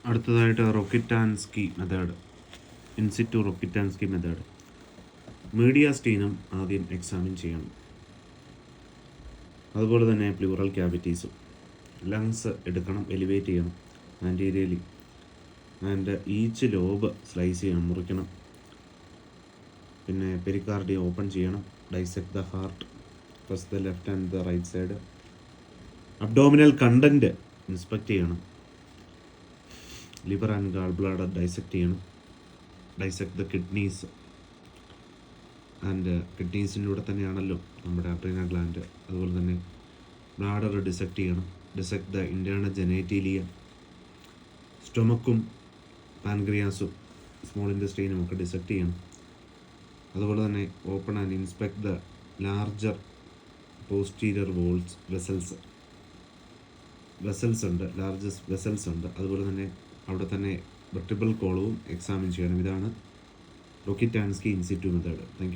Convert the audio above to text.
അടുത്തതായിട്ട് Rokitansky method, in situ Rokitansky method. Mediastinum ആദ്യം examine ചെയ്യണം. അതുപോലെ തന്നെ പ്ലൂറൽ ക്യാവിറ്റീസും. ലങ്സ് എടുക്കണം, എലിവേറ്റ് ചെയ്യണം anteriorly. And each lobe slice ചെയ്യണം, മുറിക്കണം. പിന്നെ പെരിക്കാർഡിയം ഓപ്പൺ ചെയ്യണം. Dissect the heart, first the left and the right side. Abdominal content inspect ചെയ്യണം. Liver and gall bladder dissect ചെയ്യണം. Dissect the kidneys. ആൻഡ് കിഡ്നീസിൻ്റെ കൂടെ തന്നെയാണല്ലോ നമ്മുടെ അഡ്രീനൽ ഗ്ലാൻഡ്. അതുപോലെ തന്നെ ബ്ലാഡർ ഡിസെക്ട് ചെയ്യണം. Dissect the internal genitalia. സ്റ്റൊമക്കും പാൻക്രിയാസും small ഇൻറ്റസ്റ്റൈനും ഒക്കെ ഡിസെക്ട് ചെയ്യണം. അതുപോലെ തന്നെ open and inspect the larger posterior walls vessels ഉണ്ട്, ലാർജസ്റ്റ് വെസൽസ് ഉണ്ട്. അതുപോലെ തന്നെ അവിടെ തന്നെ വെർട്ടിബിൾ കോളവും എക്സാമിൻ ചെയ്യണം. ഇതാണ് റോക്കിറ്റാൻസ്കി ഇൻസിറ്റു മെത്തേഡ്. Thank you.